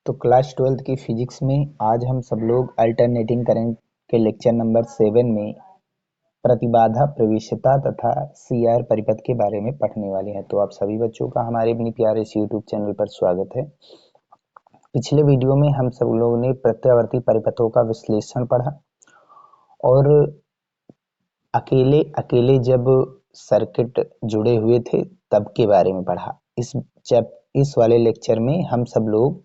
तो class 12th की physics में आज हम सब लोग अल्टरनेटिंग करंट के लेक्चर नंबर 7 में प्रतिबाधा प्रवेश्यता तथा सीआर परिपथ के बारे में पढ़ने वाले हैं। तो आप सभी बच्चों का हमारे अपनी प्यारे से यूट्यूब चैनल पर स्वागत है। पिछले वीडियो में हम सब लोगों ने प्रत्यावर्ती परिपथों का विश्लेषण पढ़ा और अकेले अकेले जब सर्किट जुड़े हुए थे तब के बारे में पढ़ा। इस वाले लेक्चर में हम सब लोग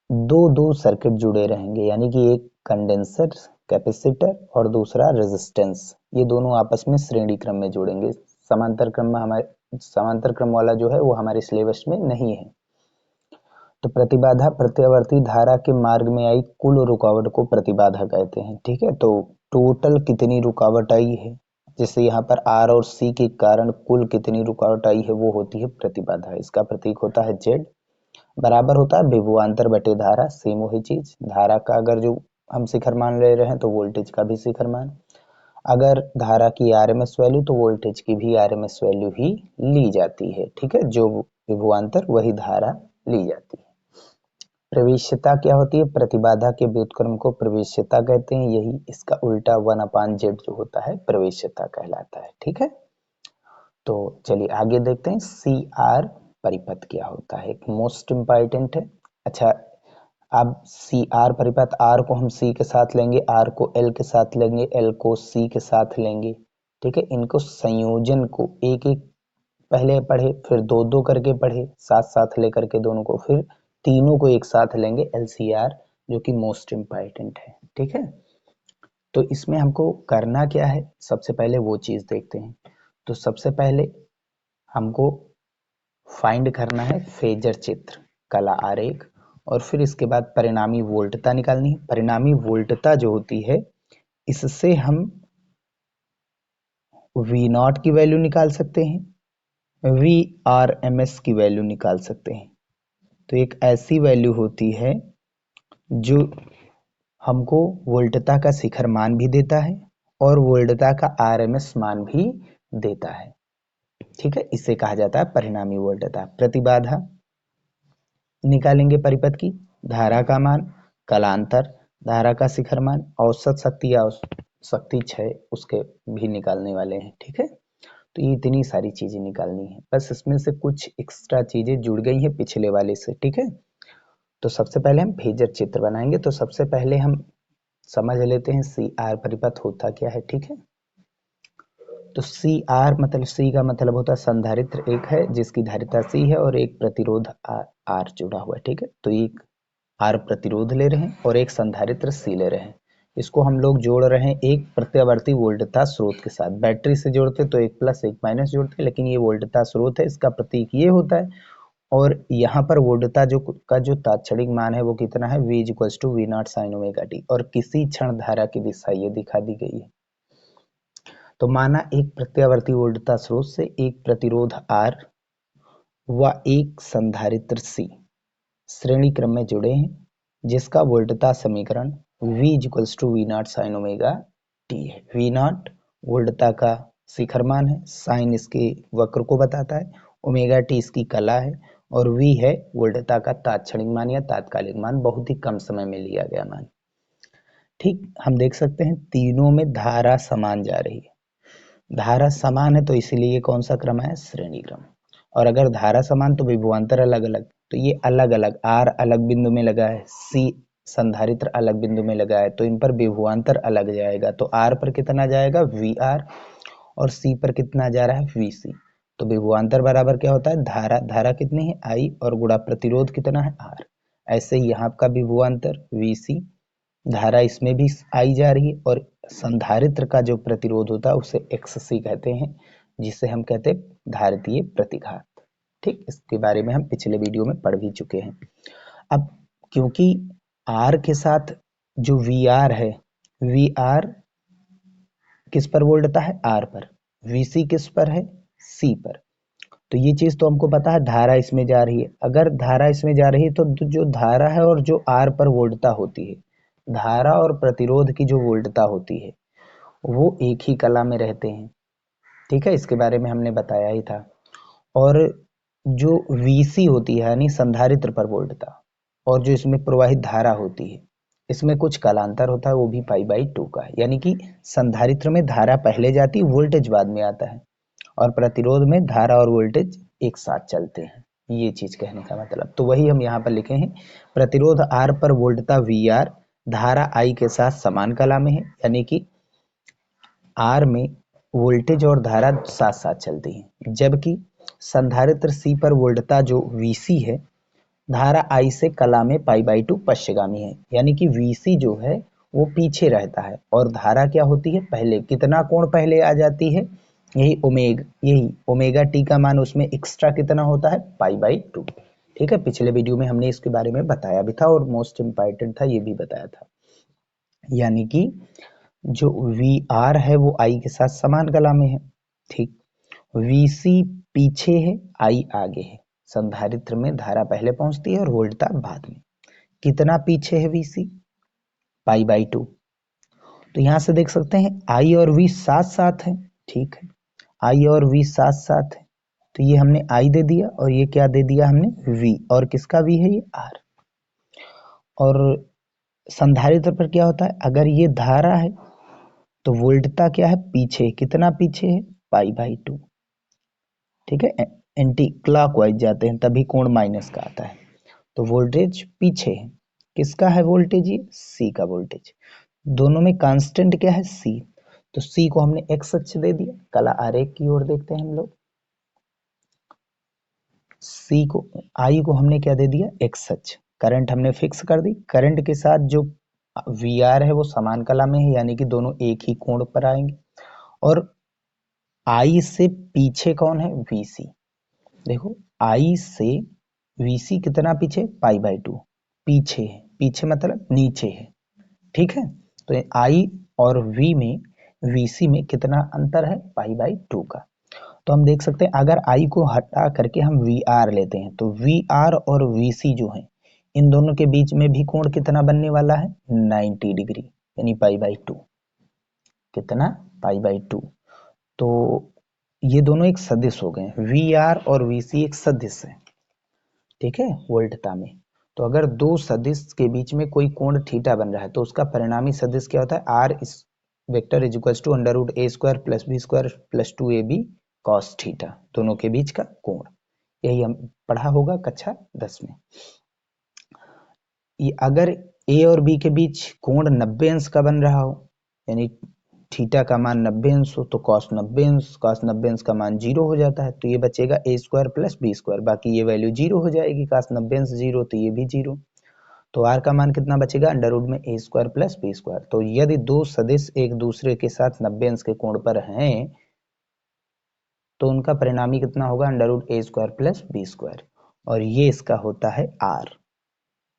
दो सर्किट जुड़े रहेंगे, यानी कि एक कंडेंसर कैपेसिटर और दूसरा रेजिस्टेंस। ये दोनों आपस में श्रेणी क्रम में जुड़ेंगे। समांतर क्रम वाला जो है वो हमारे सिलेबस में नहीं है। तो प्रतिबाधा प्रत्यावर्ती धारा के मार्ग में आई कुल रुकावट को प्रतिबाधा कहते हैं। ठीक है, तो टोटल कितनी रुकावट आई है, जैसे यहाँ पर आर और सी के कारण कुल कितनी रुकावट आई है वो होती है प्रतिबाधा। इसका प्रतीक होता है जेड, बराबर होता है विभवांतर बटे धारा। सेम वही चीज, धारा का अगर जो हम शिखर मान ले रहे हैं तो वोल्टेज का भी शिखर मान, अगर धारा की आरएमएस वैल्यू तो वोल्टेज की भी आरएमएस वैल्यू ही ली जाती है। ठीक है, जो विभवांतर वही धारा ली जाती है। प्रवेश्यता क्या होती है? प्रतिबाधा के व्युत्क्रम को प्रवेश्यता कहते हैं। यही इसका उल्टा 1/z जो होता है प्रवेश्यता कहलाता है। ठीक है, तो चलिए आगे देखते हैं सी आर परिपथ क्या होता है, एक मोस्ट इम्पॉर्टेंट है। अच्छा, अब सी आर परिपथ, आर को हम सी के साथ लेंगे, आर को एल के साथ लेंगे, एल को सी के साथ लेंगे। ठीक है, इनको संयोजन को एक एक पहले पढ़े, फिर दो दो करके पढ़े, साथ साथ लेकर के दोनों को, फिर तीनों को एक साथ लेंगे एलसीआर, जो कि मोस्ट इम्पॉर्टेंट है। ठीक है, तो इसमें हमको करना क्या है, सबसे पहले वो चीज देखते हैं। तो सबसे पहले हमको फाइंड करना है फेजर चित्र, कला आरेख, और फिर इसके बाद परिणामी वोल्टता निकालनी है। परिणामी वोल्टता जो होती है, इससे हम वी नॉट की वैल्यू निकाल सकते हैं, वी आर एम एस की वैल्यू निकाल सकते हैं। तो एक ऐसी वैल्यू होती है जो हमको वोल्टता का शिखर मान भी देता है और वोल्टता का आरएमएस मान भी देता है। ठीक है, इसे कहा जाता है परिणामी वोल्टता। प्रतिबाधा निकालेंगे परिपथ की, धारा का मान, कलांतर, धारा का शिखर मान, औसत शक्ति या शक्ति क्षय उसके भी निकालने वाले हैं। ठीक है, तो ये इतनी सारी चीजें निकालनी है, बस इसमें से कुछ एक्स्ट्रा चीजें जुड़ गई हैं पिछले वाले से। ठीक है, तो सबसे पहले हम फेजर चित्र बनाएंगे। तो सबसे पहले हम समझ लेते हैं सी आर परिपथ होता क्या है। ठीक है, तो सी आर मतलब, सी का मतलब होता है संधारित्र एक है जिसकी धारिता सी है और एक प्रतिरोध आर जुड़ा हुआ है। ठीक है, तो एक आर प्रतिरोध ले रहे हैं और एक संधारित्र सी ले रहे हैं। इसको हम लोग जोड़ रहे हैं एक प्रत्यावर्ती वोल्टता स्रोत के साथ। बैटरी से जोड़ते तो एक प्लस एक माइनस जोड़ते, लेकिन ये वोल्टता स्रोत है, इसका प्रतीक ये होता है। और यहाँ पर वोल्टता जो तात्क्षणिक मान है वो कितना है, v equals to V naught sine omega t, और किसी क्षण धारा की दिशा ये दिखा दी गई है। तो माना एक प्रत्यावर्ती वोल्टता स्रोत से एक प्रतिरोध R व एक संधारित्र C श्रेणी क्रम में जुड़े हैं, जिसका वोल्टता समीकरण v equals to V naught sine omega t है। वी नॉट वोल्टता का शिखर मान है, साइन इसके वक्र को बताता है, ओमेगा टी इसकी कला है, और v है वोल्टता का तात्क्षणिक मान या तात्कालिक मान, बहुत ही कम समय में लिया गया मान। ठीक, हम देख सकते हैं तीनों में धारा समान जा रही है। धारा समान है तो इसलिए कौन सा क्रम है, श्रेणी क्रम। और अगर धारा समान तो विभवांतर अलग अलग, तो ये अलग अलग, आर अलग बिंदु में लगा है, सी संधारित्र अलग बिंदु में लगा है, तो इन पर विभवांतर अलग जाएगा। तो आर पर कितना जाएगा, वी आर, और सी पर कितना जा रहा है, वी सी। तो विभवांतर बराबर क्या होता है, धारा, धारा कितनी है आई, और गुणा प्रतिरोध कितना है आर। ऐसे ही यहाँ का विभवांतर वी सी, धारा इसमें भी आई जा रही है, और संधारित्र का जो प्रतिरोध होता है उसे एक्स सी कहते हैं, जिसे हम कहते हैं धारितीय प्रतिघात। ठीक, इसके बारे में हम पिछले वीडियो में पढ़ भी चुके हैं। अब क्योंकि आर के साथ जो वी आर है, वी आर किस पर वोल्टता है, आर पर, वी सी किस पर है, सी पर। तो ये चीज तो हमको पता है, धारा इसमें जा रही है। अगर धारा इसमें जा रही है तो जो धारा है और जो आर पर वोल्टता होती है, धारा और प्रतिरोध की जो वोल्टता होती है वो एक ही कला में रहते हैं। ठीक है, इसके बारे में हमने बताया ही था। और जो वीसी होती है यानी संधारित्र पर वोल्टता, और जो इसमें प्रवाहित धारा होती है इसमें कुछ कालांतर होता है, वो भी π/2 का है। यानी कि संधारित्र में धारा पहले जाती है, वोल्टेज बाद में आता है, और प्रतिरोध में धारा और वोल्टेज एक साथ चलते हैं। ये चीज कहने का मतलब, तो वही हम यहाँ पर लिखे हैं, प्रतिरोध R पर वोल्टता VR धारा I के साथ समान कला में है, यानी कि R में वोल्टेज और धारा साथ साथ चलती है, जबकि संधारित्र C पर वोल्टता जो VC है धारा I से कला में π/2 पश्चगामी है, यानी कि VC जो है वो पीछे रहता है और धारा क्या होती है पहले। कितना कोण पहले आ जाती है, यही ओमेगा टी का मान उसमें एक्स्ट्रा कितना होता है π/2। ठीक है, पिछले वीडियो में हमने इसके बारे में बताया भी था और मोस्ट इम्पॉर्टेंट था, ये भी बताया था। यानी कि जो VR है वो I के साथ समान कला में है। ठीक, VC पीछे है, I आगे है। संधारित्र में धारा पहले पहुंचती है और वोल्टता बाद में। कितना पीछे है VC? π/2। तो यहां से देख सकते हैं I और V साथ साथ है। ठीक है, I और V साथ साथ है, तो ये हमने I दे दिया और ये क्या दे दिया हमने V, और किसका V है ये R। और संधारित्र पर क्या होता है, अगर ये धारा है तो वोल्टता क्या है पीछे, कितना पीछे है π/2। ठीक है, एंटी क्लॉकवाइज जाते हैं तभी कोण माइनस का आता है, तो वोल्टेज पीछे है। किसका है वोल्टेज, ये C का वोल्टेज। दोनों में कांस्टेंट क्या है C, तो C को हमने x अक्ष दे दिया। कला आरेख की ओर देखते हैं हम लोग, C को I को हमने क्या दे दिया x अक्ष। करंट हमने फिक्स कर दी, करंट के साथ जो VR है वो समान कला में है, यानी कि दोनों एक ही कोण पर आएंगे। और I से पीछे कौन है VC, देखो I से VC कितना पीछे π/2 पीछे है, पीछे मतलब नीचे है। ठीक है, तो I और V में VC में कितना अंतर है π/2 का। तो हम देख सकते हैं अगर I को हटा करके हम VR लेते हैं तो VR और VC जो है इन दोनों के बीच में भी कोण कितना बनने वाला है 90 डिग्री, यानी π/2। कितना π/2। तो ये दोनों एक सदिश हो गए, VR और VC एक सदिश है। ठीक है, वोल्टता में। तो अगर दो सदिश के बीच में कोई कोण थीटा बन रहा है तो उसका परिणामी सदिश क्या होता है, R इस vector is equals to √a² + b² + 2ab cos theta, दोनों के बीच का कोण। यही हम पढ़ा होगा कक्षा 10 में। ये अगर A और B के बीच कोण 90 अंश का बन रहा हो, यानी थीटा का मान 90 अंश हो, तो cos 90 अंश का मान 0 हो जाता है, तो ये बचेगा a² + b², बाकी ये वैल्यू 0 हो जाएगी। cos 90 अंश 0 तो ये भी 0, तो r का मान कितना बचेगा √a² + b²। तो यदि दो सदिश एक दूसरे के साथ 90 अंश के कोण पर हैं तो उनका परिणामी कितना होगा √a² + b², और ये इसका होता है r।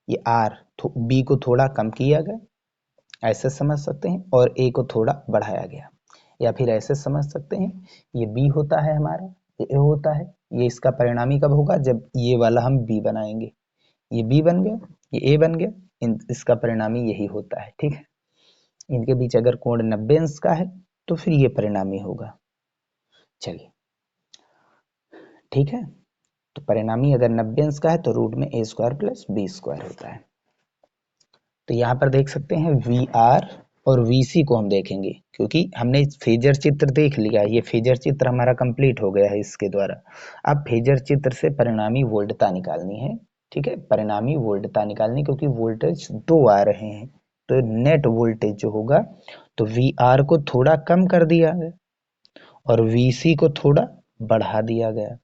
ये r b को थोड़ा कम किया गया, ऐसे समझ सकते हैं, और a को थोड़ा बढ़ाया गया, या फिर ऐसे समझ सकते हैं ये b होता है हमारा, ये a होता है। ये इसका परिणामी कब होगा, जब ये वाला हम b बनाएंगे। ये b बन गया, ये a बन गया, इसका परिणामी यही होता है। ठीक है, इनके बीच अगर कोण 90 अंश का है तो फिर ये परिणामी होगा। चलिए, ठीक है, तो परिणामी अगर 90 अंश का है तो रूट में a² + b² होता है। तो यहाँ पर देख सकते हैं VR और VC को हम देखेंगे, क्योंकि हमने फेजर चित्र देख लिया, ये फेजर चित्र हमारा कंप्लीट हो गया है इसके द्वारा। अब फेजर चित्र से परिणामी वोल्टता निकालनी है। ठीक है, परिणामी वोल्टता निकालनी, क्योंकि वोल्टेज दो आ रहे हैं, तो नेट वोल्टेज जो होगा, तो VR को थोड़ा कम कर दिया गया और VC को थोड़ा बढ़ा दिया गया,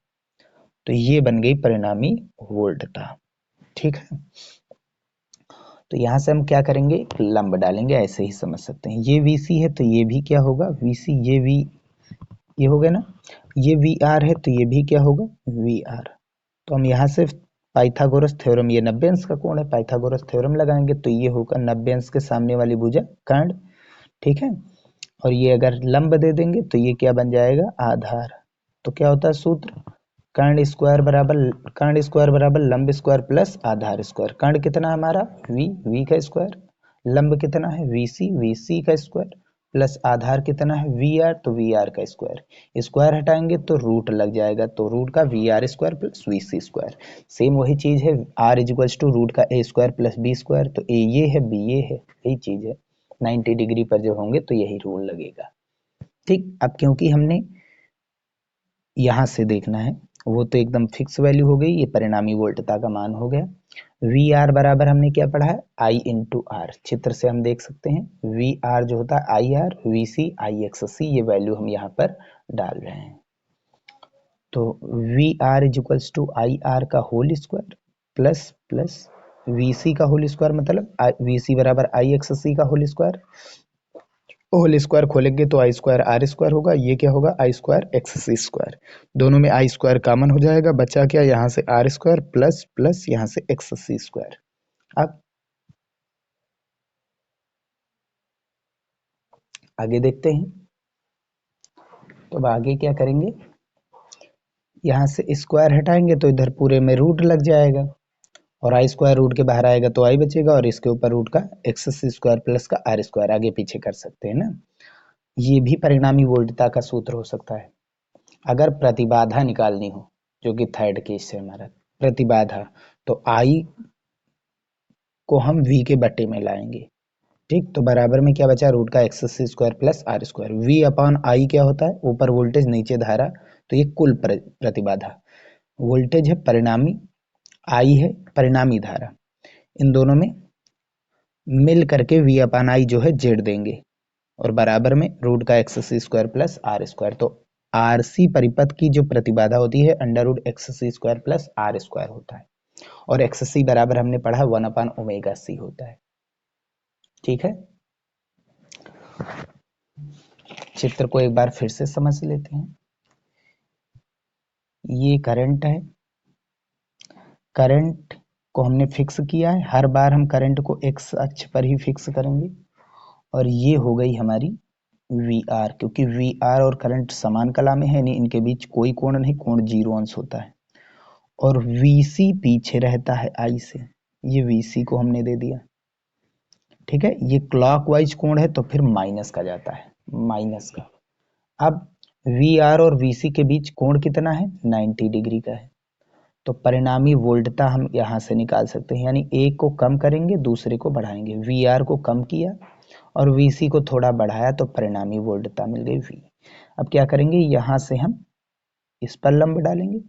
तो ये बन गई परिणामी वोल्टता। ठीक है, तो यहाँ से हम क्या करेंगे, लंब डालेंगे, ऐसे ही समझ सकते हैं। ये VC है तो ये भी क्या होगा VC, ये हो गया ना, ये VR है तो ये भी क्या होगा VR। तो हम यहाँ से पाइथागोरस थ्योरम, ये 90 अंश का कोण है, पाइथागोरस थ्योरम लगाएंगे तो ये होगा 90 अंश के सामने वाली भुजा कर्ण। ठीक है, और ये अगर लंब दे देंगे तो ये क्या बन जाएगा आधार। तो क्या होता है सूत्र, कर्ण स्क्वायर बराबर लंब स्क्वायर प्लस आधार स्क्वायर। कर्ण कितना हमारा v का स्क्वायर, लंब कितना है VC का स्क्वायर, प्लस आधार कितना है वी आर, तो वी आर का स्क्वायर, स्क्वायर हटाएंगे तो रूट लग जाएगा, तो रूट का V R square plus V C square. Same वही चीज है, R is equals to root का A square plus B square, तो ए ये है बी ये है, यही चीज है। 90 डिग्री पर जब होंगे तो यही रूल लगेगा। ठीक, अब क्योंकि हमने यहाँ से देखना है, वो तो एकदम फिक्स वैल्यू हो गई, ये परिणामी वोल्टता का मान हो गया। वी आर बराबर हमने क्या पढ़ा है, आई इंटू आर, चित्र से हम देख सकते हैं वी आर जो होता है I R, V C I X C, ये वैल्यू हम यहाँ पर डाल रहे हैं। तो V R is equals to I R का whole square plus plus V C का होल स्क्वायर, मतलब वी सी बराबर आई एक्स सी का होल स्क्वायर, होल स्क्वायर खोलेंगे तो आई स्क्वायर आर स्क्वायर होगा, ये क्या होगा आई स्क्वायर एक्स सी स्क्वायर, दोनों में आई स्क्वायर कॉमन हो जाएगा, बचा क्या यहाँ से आर स्क्वायर प्लस प्लस यहाँ से एक्स सी स्क्वायर। अब आगे देखते हैं, तो अब आगे क्या करेंगे, यहाँ से स्क्वायर हटाएंगे तो इधर पूरे में रूट लग जाएगा, और आई स्क्वायर रूट के बाहर आएगा तो आई बचेगा, और इसके ऊपर रूट का एक्स सी स्क्वायर प्लस का आर स्क्वायर, आगे पीछे कर सकते हैं ना। ये भी परिणामी वोल्टता का सूत्र हो सकता है। अगर प्रतिबाधा निकालनी हो, जो कि थर्ड केस है हमारा प्रतिबाधा, तो आई को हम वी के बट्टे में लाएंगे। ठीक, तो बराबर में क्या बचा, रूट का X C square plus R square, V upon I क्या होता है, ऊपर वोल्टेज नीचे धारा, तो ये कुल प्रतिबाधा, वोल्टेज है परिणामी, आई है परिणामी धारा, इन दोनों में मिल करके वी अपॉन आई जो है जेड देंगे, और बराबर में रूट का X C square plus R square. तो आर सी परिपथ की जो प्रतिबाधा होती है under root X C square plus R square होता है, और एक्स सी बराबर हमने पढ़ा 1/ओमेगा सी होता है। ठीक है, चित्र को एक बार फिर से समझ लेते हैं। ये करंट है, करंट को हमने फिक्स किया है, हर बार हम करंट को एक्स अक्ष पर ही फिक्स करेंगे, और ये हो गई हमारी वी आर, क्योंकि वी आर और करंट समान कला में है, नहीं इनके बीच कोई कोण नहीं, कोण 0 अंश होता है, और वी सी पीछे रहता है आई से, ये वी सी को हमने दे दिया। ठीक है, ये क्लॉकवाइज कोण है तो फिर माइनस का जाता है, माइनस का। अब वी आर और वी सी के बीच कोण कितना है, 90 डिग्री का है, तो परिणामी वोल्टता हम यहाँ से निकाल सकते हैं, यानी एक को कम करेंगे दूसरे को बढ़ाएंगे, वी आर को कम किया और वी सी को थोड़ा बढ़ाया तो परिणामी वोल्टता मिल गई वी। अब क्या करेंगे, यहाँ से हम इस पर लंब डालेंगे,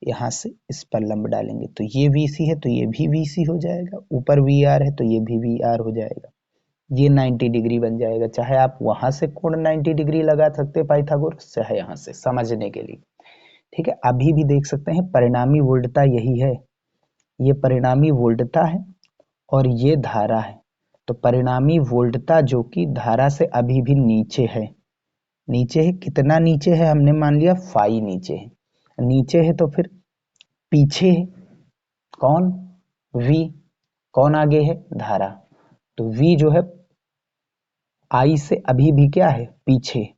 यहाँ से इस पर लंब डालेंगे, तो ये वी सी है तो ये भी वी सी हो जाएगा, ऊपर वी आर है तो ये भी वी आर हो जाएगा, ये 90 डिग्री बन जाएगा। चाहे आप वहां से कोण 90 डिग्री लगा सकते पाइथागोरस, चाहे यहाँ से, समझने के लिए। ठीक है, अभी भी देख सकते हैं परिणामी वोल्टता यही है, ये परिणामी वोल्टता है और ये धारा है, तो परिणामी वोल्टता जो कि धारा से अभी भी नीचे है, नीचे है, कितना नीचे है हमने मान लिया फाई नीचे है, नीचे है तो फिर पीछे है कौन, वी, कौन आगे है धारा, तो वी जो है आई से अभी भी क्या है पीछे,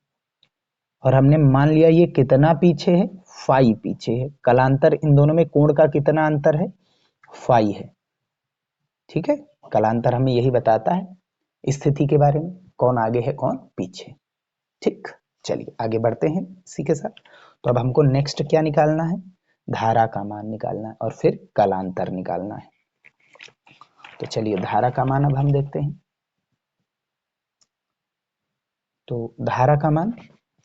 और हमने मान लिया ये कितना पीछे है, फाई पीछे है, कलांतर इन दोनों में कोण का कितना अंतर है, फाई है। ठीक है, कलांतर हमें यही बताता है स्थिति के बारे में, कौन आगे है कौन पीछे। ठीक, चलिए आगे बढ़ते हैं इसी के साथ। तो अब हमको नेक्स्ट क्या निकालना है, धारा का मान निकालना है और फिर कलांतर निकालना है। तो चलिए धारा का मान अब हम देखते हैं। तो धारा का मान,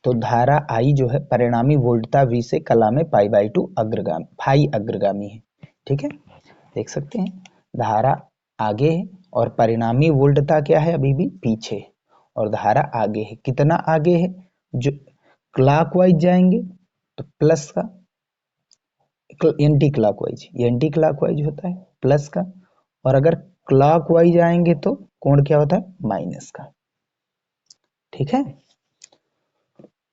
तो धारा आई जो है परिणामी वोल्टता वी से कला में π/2 अग्रगामी, फाई अग्रगामी है। ठीक है, देख सकते हैं धारा आगे है और परिणामी वोल्टता क्या है अभी भी पीछे, और धारा आगे है, कितना आगे है, जो क्लॉकवाइज जाएंगे तो प्लस का, एंटी क्लॉकवाइज, ये एंटी क्लॉकवाइज होता है प्लस का, और अगर क्लॉकवाइज आएंगे तो कोण क्या होता है माइनस का। ठीक है,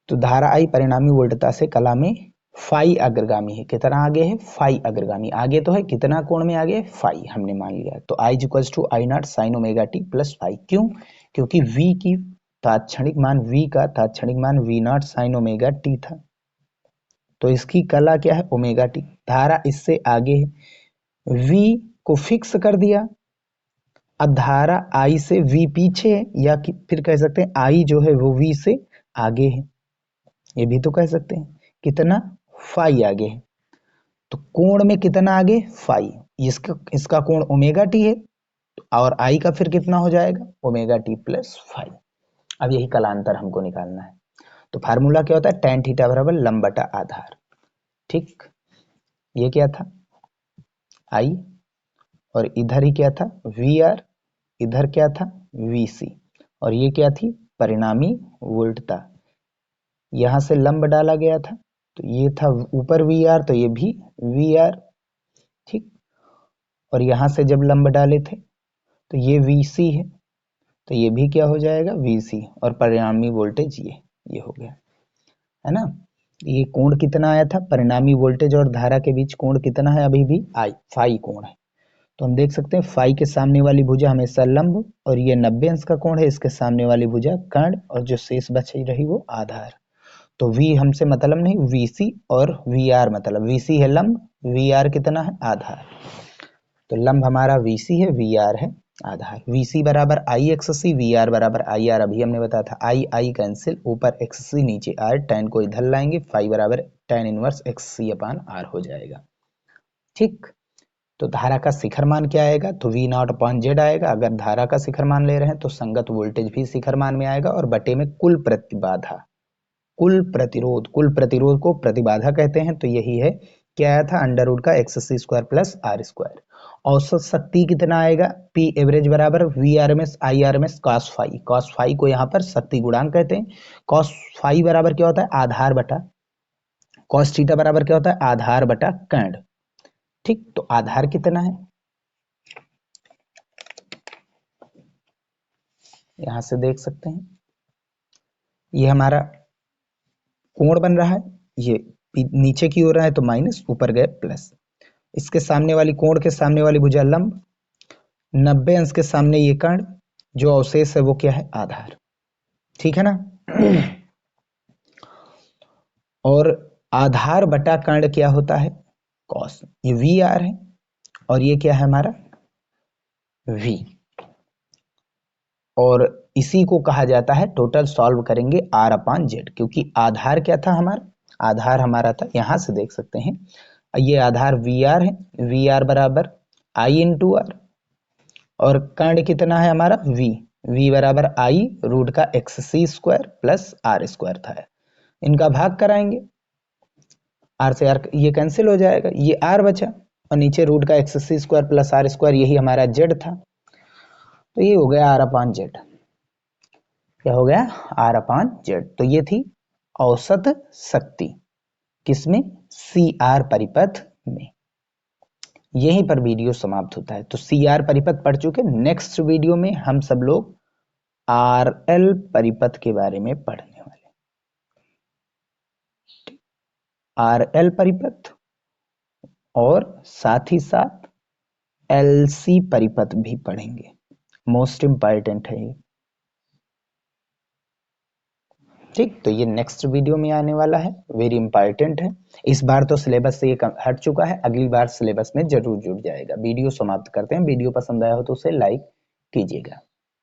तो धारा आई परिणामी वोल्टता से कला में फाई अग्रगामी है, कितना आगे है फाई अग्रगामी, आगे तो है कितना कोण में आगे फाई हमने मान लिया, तो I equals to I naught sine omega T plus phi, क्यों, क्योंकि वी की तात्क्षणिक मान, वी का तात्क्षणिक मान V naught sine omega t था, तो इसकी कला क्या है ओमेगा टी, धारा इससे आगे है, वी को फिक्स कर दिया अब धारा I से V पीछे है, या फिर कह सकते हैं I जो है वो V से आगे है, ये भी तो कह सकते हैं। कितना? फाई आगे है। तो कोण में कितना आगे? फाई। इसका कोण ओमेगा टी है, और I का फिर कितना हो जाएगा? Omega T plus phi. अब यही कलांतर हमको निकालना है। तो फार्मूला क्या होता है? tan थीटा बराबर लंब बटा आधार। ठीक, ये क्या था? I, और इधर ही क्या था? VR, इधर क्या था? VC, और ये क्या थी? परिणामी वोल्टता। यहां से लंब डाला गया था, तो ये था ऊपर VR, तो ये भी VR। ठीक, और यहां से जब लंब डाले थे तो ये VC है, तो ये भी क्या हो जाएगा? VC, और परिणामी वोल्टेज ये हो गया, है ना। ये कोण कितना आया था? परिणामी वोल्टेज और धारा के बीच कोण कितना है? अभी भी फाई कोण है। तो हम देख सकते हैं फाई के सामने वाली भुजा हमेशा लंब, और ये 90 अंश का कोण है, इसके सामने वाली भुजा कर्ण, और जो शेष बची रही वो आधार। तो V हमसे मतलब नहीं, VC और VR मतलब, VC है लंब, VR कितना है? आधार। तो लंब हमारा VC है, VR है आधार। VC बराबर IXC, VR बराबर IR। अभी हमने बताया था I कैंसिल, ऊपर XC नीचे R, tan को इधर लाएंगे, फाई बराबर tan इनवर्स XC अपान R हो जाएगा। ठीक, तो धारा का शिखर मान क्या आएगा? तो V नॉट अपॉन Z आएगा। अगर धारा का शिखर मान ले रहे हैं तो संगत वोल्टेज भी शिखर मान में आएगा, और बटे में कुल प्रतिबाधा, कुल प्रतिरोध को प्रतिबाधा कहते हैं। तो यही है, क्या आया था? अंडर रूट का XC square plus R square. औसत शक्ति कितना आएगा? P एवरेज बराबर VRMS IRMS cos phi. cos phi को यहाँ पर शक्ति गुणांक कहते हैं। cos फाई बराबर क्या होता है? आधार बटा, cos थीटा बराबर क्या होता है? आधार बटा कर्ण। ठीक, तो आधार कितना है? यहां से देख सकते हैं, ये हमारा कोण बन रहा है, ये नीचे की ओर है तो माइनस, ऊपर गए प्लस। इसके सामने वाली कोण के सामने वाली भुजा लंब, 90 अंश के सामने ये कर्ण, जो अवशेष है वो क्या है? आधार। ठीक है ना। और आधार बटा कर्ण क्या होता है? कॉस। ये VR है, और ये क्या है हमारा? V। और इसी को कहा जाता है, टोटल सॉल्व करेंगे R अपान Z, क्योंकि आधार क्या था हमारा? आधार हमारा था, यहां से देख सकते हैं, ये आधार VR है, VR बराबर I इंटू R, और कर्ण कितना है हमारा? V बराबर I रूट का XC square plus R square था। इनका भाग कराएंगे, R से R ये कैंसिल हो जाएगा, ये R बचा, और नीचे रूट का XC square plus R square, यही हमारा Z था। तो ये हो गया R अपान Z। क्या हो गया? R अपान Z। तो ये थी औसत शक्ति, किसमें? CR परिपथ में। यहीं पर वीडियो समाप्त होता है। तो CR परिपथ पढ़ चुके, नेक्स्ट वीडियो में हम सब लोग RL परिपथ के बारे में पढ़ने वाले। RL परिपथ और साथ ही साथ LC परिपथ भी पढ़ेंगे, मोस्ट इंपॉर्टेंट है ये। ठीक, तो ये नेक्स्ट वीडियो में आने वाला है, वेरी इंपॉर्टेंट है। इस बार तो सिलेबस से ये हट चुका है, अगली बार सिलेबस में जरूर जुड़ जाएगा। वीडियो समाप्त करते हैं। वीडियो पसंद आया हो तो उसे लाइक कीजिएगा।